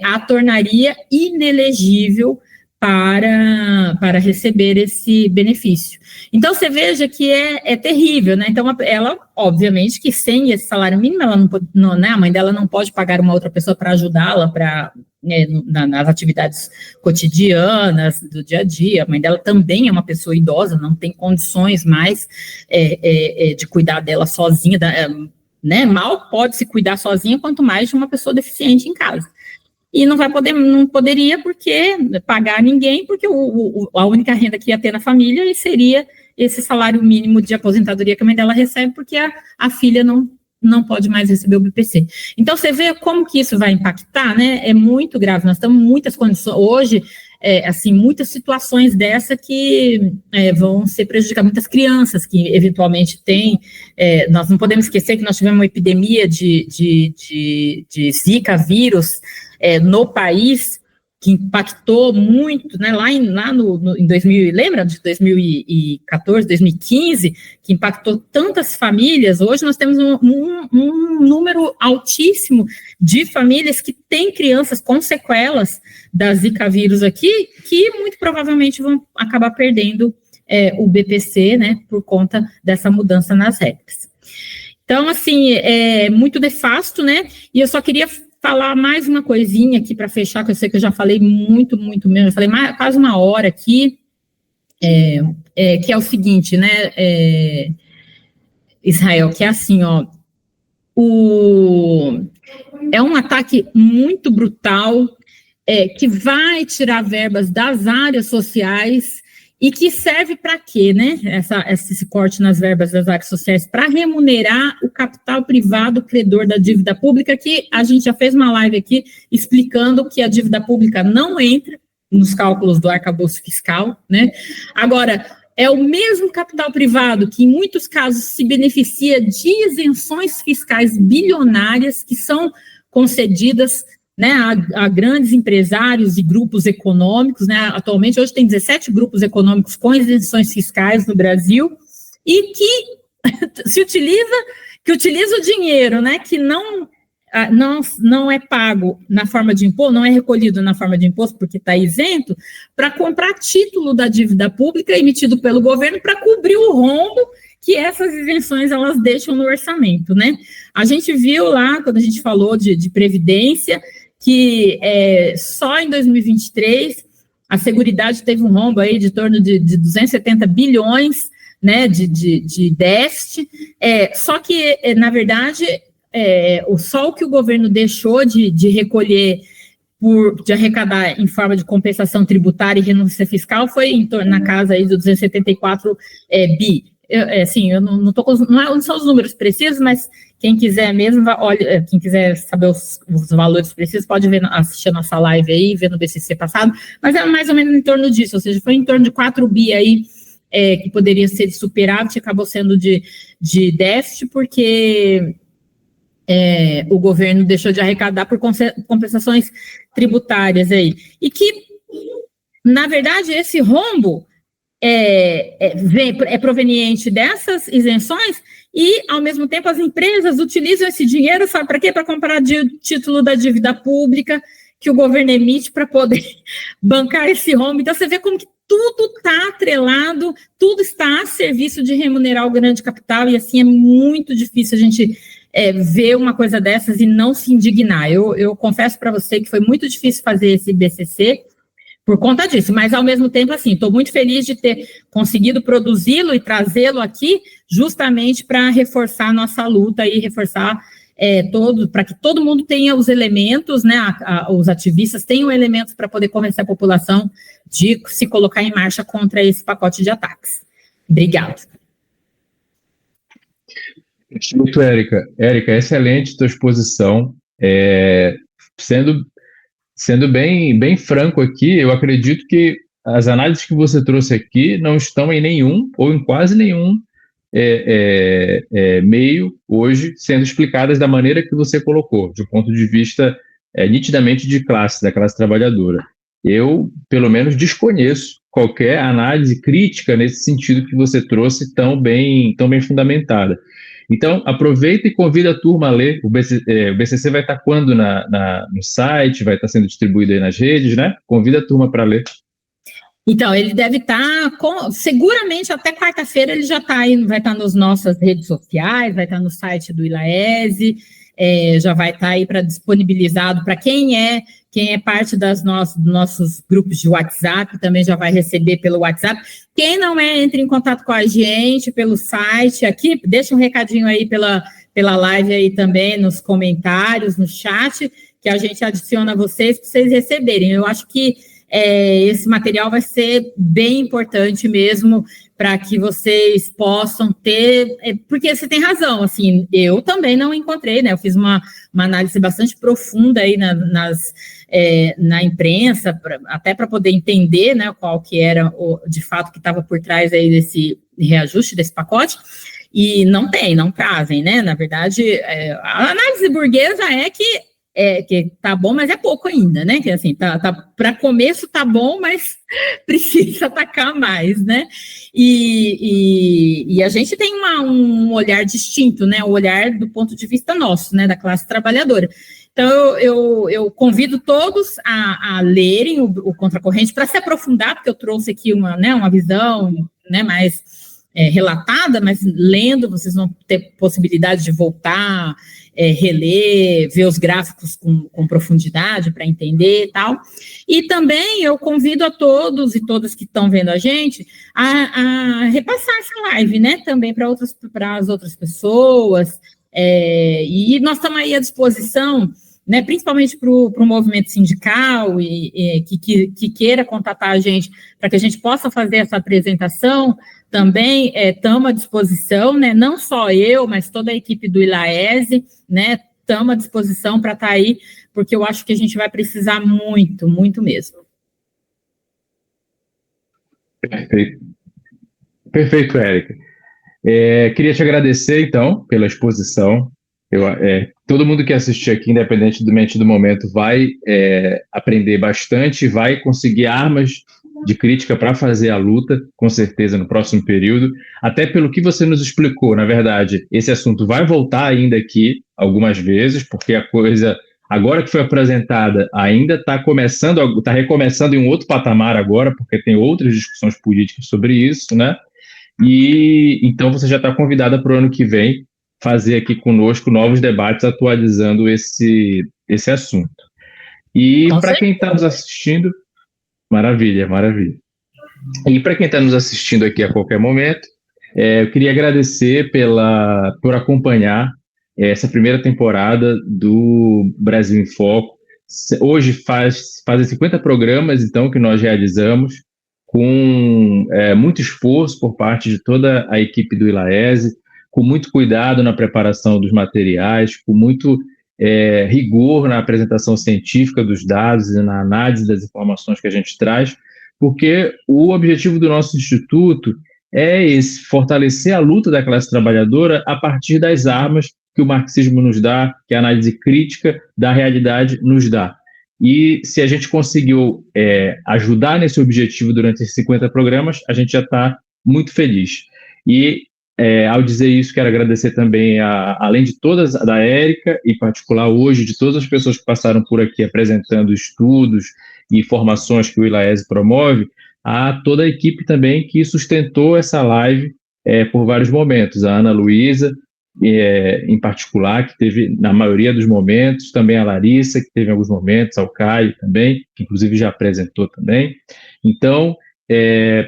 a tornaria inelegível para receber esse benefício. Então, você veja que é terrível, né? Então, ela, obviamente, que sem esse salário mínimo, ela né, a mãe dela não pode pagar uma outra pessoa para ajudá-la nas atividades cotidianas, do dia a dia. A mãe dela também é uma pessoa idosa, não tem condições mais de cuidar dela sozinha, né? Mal pode se cuidar sozinha, quanto mais de uma pessoa deficiente em casa. E não poderia pagar ninguém, porque a única renda que ia ter na família seria esse salário mínimo de aposentadoria que a mãe dela recebe, porque a filha não pode mais receber o BPC. Então, você vê como que isso vai impactar, né? É muito grave, nós estamos em muitas condições, hoje, muitas situações dessa que vão ser prejudicar muitas crianças que eventualmente têm, nós não podemos esquecer que nós tivemos uma epidemia de Zika vírus no país, que impactou muito, né, lá em 2000, lembra de 2014, 2015, que impactou tantas famílias. Hoje nós temos um número altíssimo de famílias que têm crianças com sequelas da Zika vírus aqui, que muito provavelmente vão acabar perdendo o BPC, né, por conta dessa mudança nas regras. Então, assim, é muito nefasto, né? E eu só queria falar mais uma coisinha aqui para fechar, que eu sei que eu já falei muito mesmo, eu falei quase uma hora aqui, que é o seguinte, né, Israel, que é assim, ó, é um ataque muito brutal, que vai tirar verbas das áreas sociais e que serve para quê, né? Esse corte nas verbas das áreas sociais para remunerar o capital privado credor da dívida pública, que a gente já fez uma live aqui explicando que a dívida pública não entra nos cálculos do arcabouço fiscal, né? Agora, é o mesmo capital privado que, em muitos casos, se beneficia de isenções fiscais bilionárias que são concedidas, né, a grandes empresários e grupos econômicos, né? Atualmente, hoje tem 17 grupos econômicos com isenções fiscais no Brasil, e que utiliza o dinheiro, né, que não é pago na forma de imposto, não é recolhido na forma de imposto, porque está isento, para comprar título da dívida pública emitido pelo governo para cobrir o rombo que essas isenções elas deixam no orçamento, né? A gente viu lá, quando a gente falou de previdência, que só em 2023 a Seguridade teve um rombo aí de torno de 270 bilhões, né, de déficit, só que, na verdade, só o que o governo deixou de recolher, de arrecadar em forma de compensação tributária e renúncia fiscal foi na casa aí de 274 bi. Assim, eu não estou com não são os números precisos, mas quem quiser mesmo, olha, quem quiser saber os valores precisos, pode assistir a nossa live aí, ver no BCC passado, mas é mais ou menos em torno disso, ou seja, foi em torno de 4 bi aí, que poderia ser de superávit, acabou sendo de déficit, porque o governo deixou de arrecadar por compensações tributárias aí. E que, na verdade, esse rombo é proveniente dessas isenções e, ao mesmo tempo, as empresas utilizam esse dinheiro, sabe para quê? Para comprar título da dívida pública que o governo emite para poder bancar esse rombo. Então, você vê como que tudo está atrelado, tudo está a serviço de remunerar o grande capital, e assim é muito difícil a gente ver uma coisa dessas e não se indignar. Eu confesso para você que foi muito difícil fazer esse BCC por conta disso, mas ao mesmo tempo, assim, estou muito feliz de ter conseguido produzi-lo e trazê-lo aqui justamente para reforçar a nossa luta e reforçar para que todo mundo tenha os elementos, né, os ativistas tenham elementos para poder convencer a população de se colocar em marcha contra esse pacote de ataques. Obrigado. Muito, Érica. Érica, excelente tua exposição. Sendo bem franco aqui, eu acredito que as análises que você trouxe aqui não estão em nenhum, ou em quase nenhum, meio hoje sendo explicadas da maneira que você colocou, de um ponto de vista nitidamente da classe trabalhadora. Eu, pelo menos, desconheço qualquer análise crítica nesse sentido que você trouxe tão bem fundamentada. Então, aproveita e convida a turma a ler. O BCC vai estar quando no site, vai estar sendo distribuído aí nas redes, né? Convida a turma para ler. Então, ele deve estar, seguramente até quarta-feira ele já está aí, vai estar nas nossas redes sociais, vai estar no site do ILAESE, já vai estar aí para disponibilizado para quem é parte dos nossos grupos de WhatsApp, também já vai receber pelo WhatsApp. Quem não entre em contato com a gente pelo site aqui, deixa um recadinho aí pela live aí também, nos comentários, no chat, que a gente adiciona vocês para vocês receberem. Eu acho que esse material vai ser bem importante mesmo para que vocês possam ter, porque você tem razão, assim, eu também não encontrei, né, eu fiz uma análise bastante profunda aí na imprensa, até para poder entender, né, qual que era de fato que estava por trás aí desse reajuste desse pacote, e não trazem, né, na verdade, a análise burguesa que tá bom, mas é pouco ainda, né? Que assim, para começo tá bom, mas precisa atacar mais, né? E a gente tem um olhar distinto, né? O olhar do ponto de vista nosso, né? Da classe trabalhadora. Então, eu convido todos a lerem o Contracorrente para se aprofundar, porque eu trouxe aqui uma visão, né, mais relatada, mas lendo vocês vão ter possibilidade de voltar, reler, ver os gráficos com profundidade para entender e tal. E também eu convido a todos e todas que estão vendo a gente a repassar essa live, né, também para as outras pessoas, e nós estamos aí à disposição, né, principalmente para o movimento sindical que queira contatar a gente para que a gente possa fazer essa apresentação. Também estamos à disposição, né, não só eu, mas toda a equipe do ILAESE, né, estamos à disposição para estar aí, porque eu acho que a gente vai precisar muito, muito mesmo. Perfeito. Perfeito, Érica. Queria te agradecer, então, pela exposição. Todo mundo que assistir aqui, independentemente do momento, vai aprender bastante, vai conseguir armas de crítica para fazer a luta, com certeza, no próximo período. Até pelo que você nos explicou, na verdade, esse assunto vai voltar ainda aqui algumas vezes, porque a coisa, agora que foi apresentada, ainda está recomeçando em um outro patamar agora, porque tem outras discussões políticas sobre isso, né? E então você já está convidada para o ano que vem fazer aqui conosco novos debates atualizando esse assunto. E para quem está nos assistindo, maravilha, maravilha. E para quem está nos assistindo aqui a qualquer momento, eu queria agradecer por acompanhar essa primeira temporada do Brasil em Foco. Hoje fazem 50 programas, então, que nós realizamos, com muito esforço por parte de toda a equipe do ILAESE, com muito cuidado na preparação dos materiais, com muito rigor na apresentação científica dos dados e na análise das informações que a gente traz, porque o objetivo do nosso instituto é fortalecer a luta da classe trabalhadora a partir das armas que o marxismo nos dá, que a análise crítica da realidade nos dá. E se a gente conseguiu ajudar nesse objetivo durante esses 50 programas, a gente já está muito feliz. E ao dizer isso, quero agradecer também, além de todas, da Érica, em particular hoje, de todas as pessoas que passaram por aqui apresentando estudos e informações que o ILAESE promove, a toda a equipe também que sustentou essa live por vários momentos. A Ana Luísa, em particular, que teve na maioria dos momentos, também a Larissa, que teve em alguns momentos, ao Caio também, que inclusive já apresentou também. Então,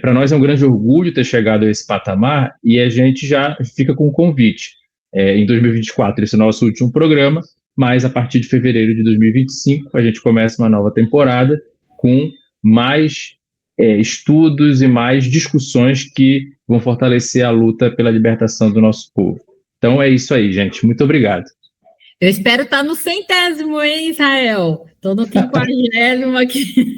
para nós é um grande orgulho ter chegado a esse patamar, e a gente já fica com um convite. Em 2024, esse é o nosso último programa, mas a partir de fevereiro de 2025, a gente começa uma nova temporada com mais estudos e mais discussões que vão fortalecer a luta pela libertação do nosso povo. Então é isso aí, gente. Muito obrigado. Eu espero estar no 100º, hein, Israel? Estou no 50º aqui.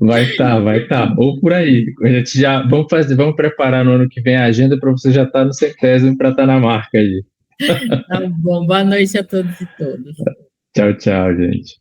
Vai estar. Ou por aí. A gente já vamos preparar no ano que vem a agenda para você já estar no 100º para estar na marca aí. Tá bom. Boa noite a todos e todas. Tchau, tchau, gente.